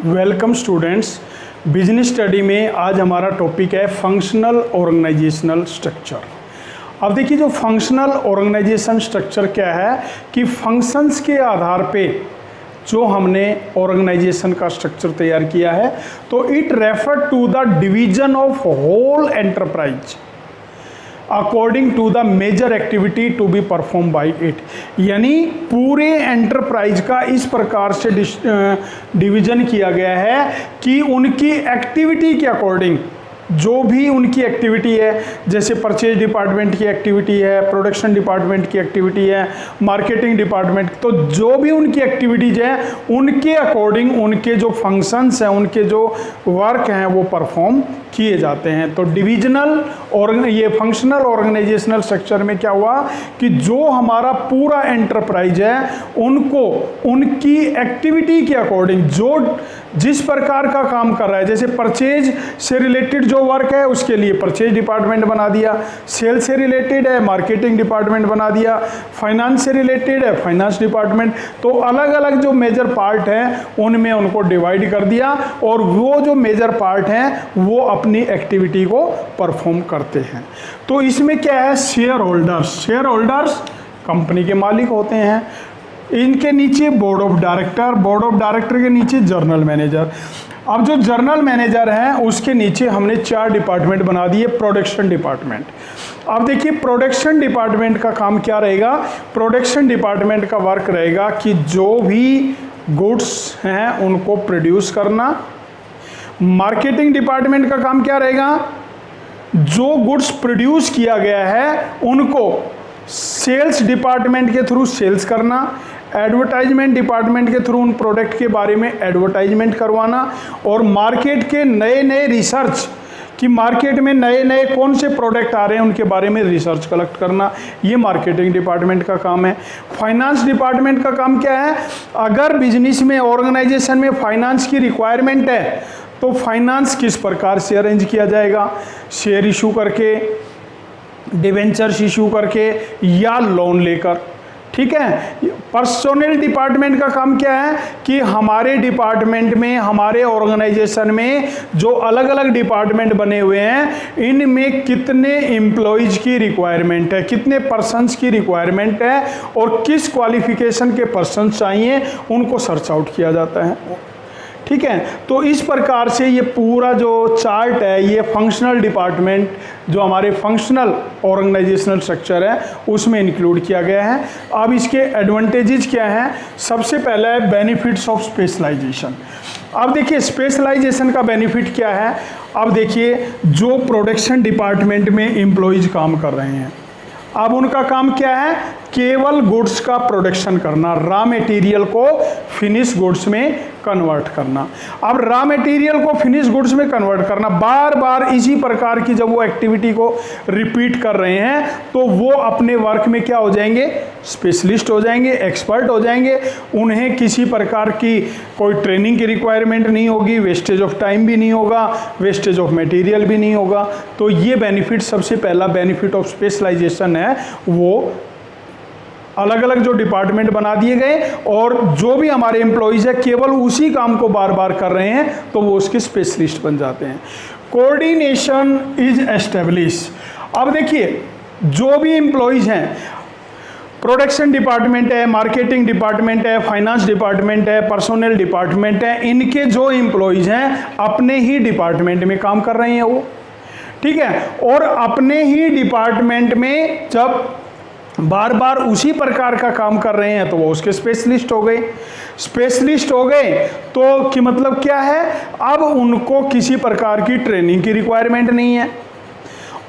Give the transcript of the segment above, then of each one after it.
Welcome students. Business study में आज हमारा टॉपिक है फंक्शनल ऑर्गेनाइजेशनल स्ट्रक्चर। अब देखिए, जो फंक्शनल ऑर्गेनाइजेशन स्ट्रक्चर क्या है कि फंक्शंस के आधार पे जो हमने ऑर्गेनाइजेशन का स्ट्रक्चर तैयार किया है, तो it refer to the division of whole enterprise according to the major activity to be perform by it. यानी पूरे एंटरप्राइज का इस प्रकार से डिवीजन किया गया है कि उनकी एक्टिविटी के अकॉर्डिंग जो भी उनकी एक्टिविटी है, जैसे परचेज डिपार्टमेंट की एक्टिविटी है, प्रोडक्शन डिपार्टमेंट की एक्टिविटी है, मार्केटिंग डिपार्टमेंट, तो जो भी उनकी एक्टिविटीज है उनके अकॉर्डिंग उनके जो फंक्शंस हैं, उनके जो वर्क हैं वो परफॉर्म किए जाते हैं। तो डिविजनल और ये फंक्शनल ऑर्गेनाइजेशनल स्ट्रक्चर में क्या हुआ कि जो हमारा पूरा एंटरप्राइज है उनको उनकी एक्टिविटी के अकॉर्डिंग जो जिस प्रकार का काम कर रहा है, जैसे परचेज से रिलेटेड जो वर्क है उसके लिए परचेज डिपार्टमेंट बना दिया, सेल से रिलेटेड है मार्केटिंग डिपार्टमेंट बना दिया, फाइनेंस से रिलेटेड है फाइनेंस डिपार्टमेंट। तो अलग अलग जो मेजर पार्ट हैं उनमें उनको डिवाइड कर दिया और वो जो मेजर पार्ट हैं वो अपनी एक्टिविटी को परफॉर्म करते हैं। तो इसमें क्या है, शेयर होल्डर्स कंपनी के मालिक होते हैं, इनके नीचे बोर्ड ऑफ डायरेक्टर के नीचे जर्नल मैनेजर। अब जो जर्नल मैनेजर हैं उसके नीचे हमने 4 डिपार्टमेंट बना दिए। प्रोडक्शन डिपार्टमेंट, अब देखिए प्रोडक्शन डिपार्टमेंट का काम क्या रहेगा। प्रोडक्शन डिपार्टमेंट का वर्क रहेगा कि जो भी गुड्स हैं उनको प्रोड्यूस करना। मार्केटिंग डिपार्टमेंट का काम क्या रहेगा, जो गुड्स प्रोड्यूस किया गया है उनको सेल्स डिपार्टमेंट के थ्रू सेल्स करना। एडवर्टाइजमेंट डिपार्टमेंट के थ्रू उन प्रोडक्ट के बारे में एडवर्टाइजमेंट करवाना। और मार्केट के नए रिसर्च कि मार्केट में नए कौन से प्रोडक्ट आ रहे हैं उनके बारे में रिसर्च कलेक्ट करना, ये मार्केटिंग डिपार्टमेंट का काम है। फाइनेंस डिपार्टमेंट का काम क्या है, अगर बिजनेस में ऑर्गेनाइजेशन में फाइनेंस की रिक्वायरमेंट है तो फाइनेंस किस प्रकार से अरेंज किया जाएगा, शेयर इशू करके, डिवेंचर्स इशू करके या लोन लेकर। ठीक है। पर्सोनल डिपार्टमेंट का काम क्या है कि हमारे डिपार्टमेंट में, हमारे ऑर्गेनाइजेशन में जो अलग अलग डिपार्टमेंट बने हुए हैं इनमें कितने एम्प्लॉयज की रिक्वायरमेंट है, कितने पर्सन्स की रिक्वायरमेंट है और किस क्वालिफिकेशन के पर्सन्स चाहिए उनको सर्च आउट किया जाता है। ठीक है। तो इस प्रकार से ये पूरा जो चार्ट है ये फंक्शनल डिपार्टमेंट जो हमारे फंक्शनल ऑर्गेनाइजेशनल स्ट्रक्चर है उसमें इंक्लूड किया गया है। अब इसके एडवांटेजेस क्या हैं, सबसे पहला है बेनिफिट्स ऑफ स्पेशलाइजेशन। अब देखिए स्पेशलाइजेशन का बेनिफिट क्या है। अब देखिए जो प्रोडक्शन डिपार्टमेंट में एम्प्लॉयज काम कर रहे हैं, अब उनका काम क्या है, केवल गुड्स का प्रोडक्शन करना, रॉ मटेरियल को फिनिश गुड्स में कन्वर्ट करना। अब रॉ मटेरियल को फिनिश गुड्स में कन्वर्ट करना, बार बार इसी प्रकार की जब वो एक्टिविटी को रिपीट कर रहे हैं तो वो अपने वर्क में क्या हो जाएंगे, स्पेशलिस्ट हो जाएंगे, एक्सपर्ट हो जाएंगे। उन्हें किसी प्रकार की कोई ट्रेनिंग की रिक्वायरमेंट नहीं होगी, वेस्टेज ऑफ टाइम भी नहीं होगा, वेस्टेज ऑफ मटेरियल भी नहीं होगा। तो ये बेनिफिट, सबसे पहला बेनिफिट ऑफ स्पेशलाइजेशन है, वो अलग अलग जो डिपार्टमेंट बना दिए गए और जो भी हमारे एम्प्लॉयज़ है केवल उसी काम को बार बार कर रहे हैं तो वो उसके स्पेशलिस्ट बन जाते हैं। Coordination is establish. अब देखिए जो भी एम्प्लॉयज़ हैं, प्रोडक्शन डिपार्टमेंट है, मार्केटिंग डिपार्टमेंट है, फाइनेंस डिपार्टमेंट है, पर्सोनल डिपार्टमेंट है, इनके जो एम्प्लॉयज़ हैं अपने ही डिपार्टमेंट में काम कर रहे हैं वो। ठीक है। और अपने ही डिपार्टमेंट में जब बार बार उसी प्रकार का काम कर रहे हैं तो वो उसके स्पेशलिस्ट हो गए। स्पेशलिस्ट हो गए तो कि मतलब क्या है, अब उनको किसी प्रकार की ट्रेनिंग की रिक्वायरमेंट नहीं है।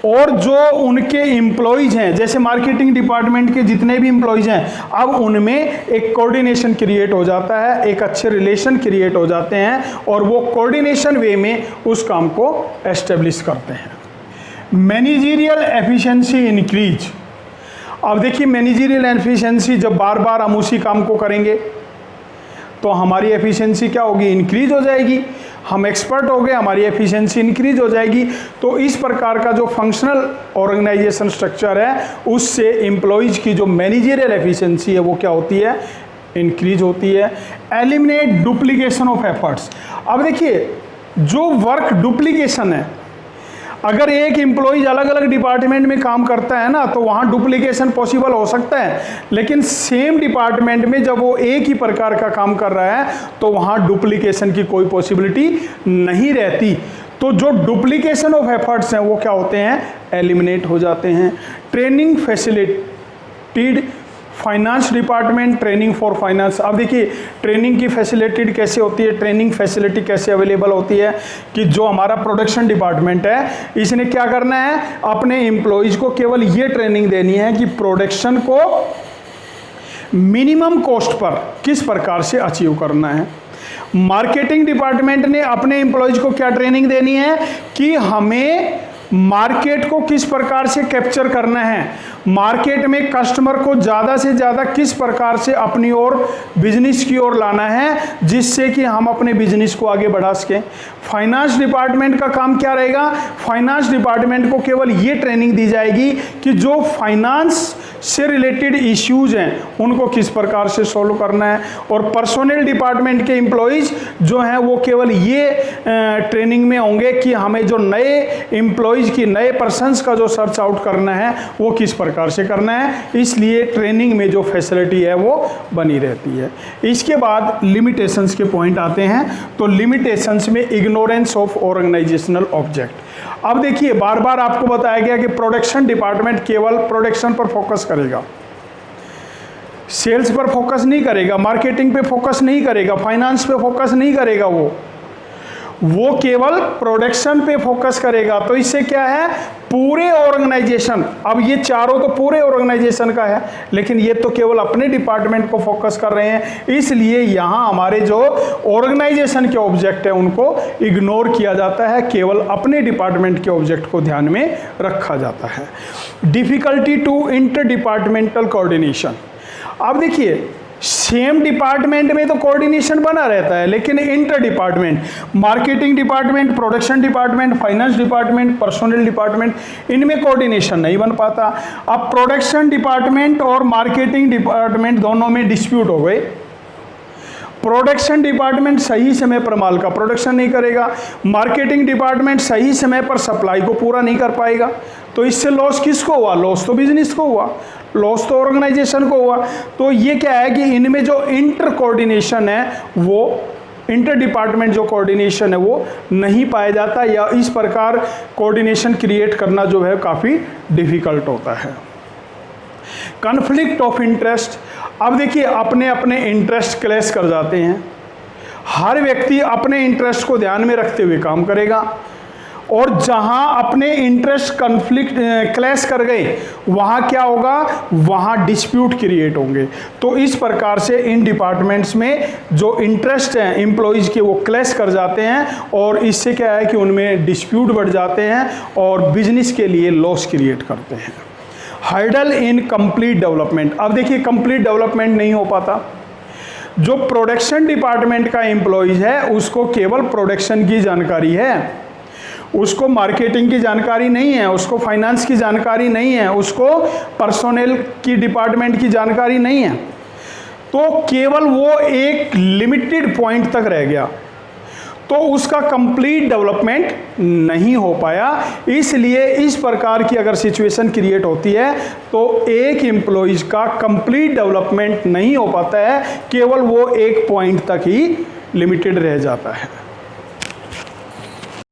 और जो उनके एम्प्लॉयज़ हैं, जैसे मार्केटिंग डिपार्टमेंट के जितने भी एम्प्लॉयज़ हैं, अब उनमें एक कोऑर्डिनेशन क्रिएट हो जाता है, एक अच्छे रिलेशन क्रिएट हो जाते हैं और वो कोऑर्डिनेशन वे में उस काम को एस्टेब्लिश करते हैं। Managerial efficiency increase. अब देखिए मैनेजरियल एफिशिएंसी, जब बार बार हम उसी काम को करेंगे तो हमारी एफिशिएंसी क्या होगी, इंक्रीज हो जाएगी। हम एक्सपर्ट हो गए, हमारी एफिशिएंसी इंक्रीज हो जाएगी। तो इस प्रकार का जो फंक्शनल ऑर्गेनाइजेशन स्ट्रक्चर है उससे एम्प्लॉयज़ की जो मैनेजरियल एफिशिएंसी है वो क्या होती है, इंक्रीज होती है। Eliminate duplication of efforts. अब देखिए जो वर्क डुप्लीकेशन है, अगर एक एम्प्लॉइज अलग अलग डिपार्टमेंट में काम करता है ना तो वहाँ डुप्लीकेशन पॉसिबल हो सकता है, लेकिन सेम डिपार्टमेंट में जब वो एक ही प्रकार का काम कर रहा है तो वहाँ डुप्लीकेशन की कोई पॉसिबिलिटी नहीं रहती। तो जो डुप्लीकेशन ऑफ एफर्ट्स हैं वो क्या होते हैं, एलिमिनेट हो जाते हैं। Training facilitated finance department, training for finance. अब देखिए ट्रेनिंग की फैसिलिटेड कैसे होती है, ट्रेनिंग फैसिलिटी कैसे अवेलेबल होती है कि जो हमारा प्रोडक्शन डिपार्टमेंट है इसने क्या करना है, अपने एम्प्लॉयज को केवल ये ट्रेनिंग देनी है कि प्रोडक्शन को मिनिमम कॉस्ट पर किस प्रकार से अचीव करना है। मार्केटिंग डिपार्टमेंट ने अपने एम्प्लॉयज को क्या ट्रेनिंग देनी है कि हमें मार्केट को किस प्रकार से कैप्चर करना है, मार्केट में कस्टमर को ज़्यादा से ज़्यादा किस प्रकार से अपनी ओर बिजनेस की ओर लाना है जिससे कि हम अपने बिजनेस को आगे बढ़ा सकें। फाइनेंस डिपार्टमेंट का काम क्या रहेगा, फाइनेंस डिपार्टमेंट को केवल ये ट्रेनिंग दी जाएगी कि जो फाइनेंस से रिलेटेड इश्यूज हैं उनको किस प्रकार से सॉल्व करना है। और पर्सोनल डिपार्टमेंट के एम्प्लॉइज जो हैं वो केवल ये ट्रेनिंग में होंगे कि हमें जो नए एम्प्लॉइज की, नए पर्सन्स का जो सर्च आउट करना है वो किस प्रकार से करना है। इसलिए ट्रेनिंग में जो फैसिलिटी है वो बनी रहती है। इसके बाद लिमिटेशंस के पॉइंट आते हैं। तो लिमिटेशंस में इग्नोरेंस ऑफ ऑर्गेनाइजेशनल ऑब्जेक्ट। अब देखिए बार बार आपको बताया गया कि प्रोडक्शन डिपार्टमेंट केवल प्रोडक्शन पर फोकस करेगा, सेल्स पर फोकस नहीं करेगा, मार्केटिंग पे फोकस नहीं करेगा, फाइनेंस पे फोकस नहीं करेगा, वो केवल प्रोडक्शन पे फोकस करेगा। तो इससे क्या है, पूरे ऑर्गेनाइजेशन, अब ये चारों तो पूरे ऑर्गेनाइजेशन का है लेकिन ये तो केवल अपने डिपार्टमेंट को फोकस कर रहे हैं, इसलिए यहाँ हमारे जो ऑर्गेनाइजेशन के ऑब्जेक्ट है उनको इग्नोर किया जाता है, केवल अपने डिपार्टमेंट के ऑब्जेक्ट को ध्यान में रखा जाता है। Difficulty to inter departmental coordination. अब देखिए सेम डिपार्टमेंट में तो कोऑर्डिनेशन बना रहता है लेकिन inter department, marketing department, production department, finance department, personal department, इनमें कोऑर्डिनेशन नहीं बन पाता। अब प्रोडक्शन डिपार्टमेंट और मार्केटिंग डिपार्टमेंट दोनों में डिस्प्यूट हो गए। प्रोडक्शन डिपार्टमेंट सही समय पर माल का प्रोडक्शन नहीं करेगा, मार्केटिंग डिपार्टमेंट सही समय पर सप्लाई को पूरा नहीं कर पाएगा, तो इससे लॉस किसको हुआ, लॉस तो बिजनेस को हुआ, लॉस तो ऑर्गेनाइजेशन को हुआ। तो ये क्या है कि इनमें जो इंटर कोऑर्डिनेशन है वो, इंटर डिपार्टमेंट जो कोऑर्डिनेशन है वो नहीं पाया जाता, या इस प्रकार कोऑर्डिनेशन क्रिएट करना जो है काफ़ी डिफिकल्ट होता है। Conflict of interest. अब देखिए अपने अपने इंटरेस्ट क्लैश कर जाते हैं, हर व्यक्ति अपने इंटरेस्ट को ध्यान में रखते हुए काम करेगा और जहां अपने इंटरेस्ट कॉन्फ्लिक्ट क्लैश कर गए वहां क्या होगा, वहां डिस्प्यूट क्रिएट होंगे। तो इस प्रकार से इन डिपार्टमेंट्स में जो इंटरेस्ट हैं एम्प्लॉइज के वो क्लैश कर जाते हैं और इससे क्या है कि उनमें डिस्प्यूट बढ़ जाते हैं और बिजनेस के लिए लॉस क्रिएट करते हैं। Hurdle in complete development. अब देखिए कंप्लीट डेवलपमेंट नहीं हो पाता। जो प्रोडक्शन डिपार्टमेंट का एम्प्लॉइज है उसको केवल प्रोडक्शन की जानकारी है, उसको मार्केटिंग की जानकारी नहीं है, उसको फाइनेंस की जानकारी नहीं है, उसको पर्सोनेल की डिपार्टमेंट की जानकारी नहीं है, तो केवल वो एक लिमिटेड पॉइंट तक रह गया, तो उसका कंप्लीट डेवलपमेंट नहीं हो पाया। इसलिए इस प्रकार की अगर सिचुएशन क्रिएट होती है तो एक एम्प्लॉइज का कंप्लीट डेवलपमेंट नहीं हो पाता है, केवल वो एक पॉइंट तक ही लिमिटेड रह जाता है।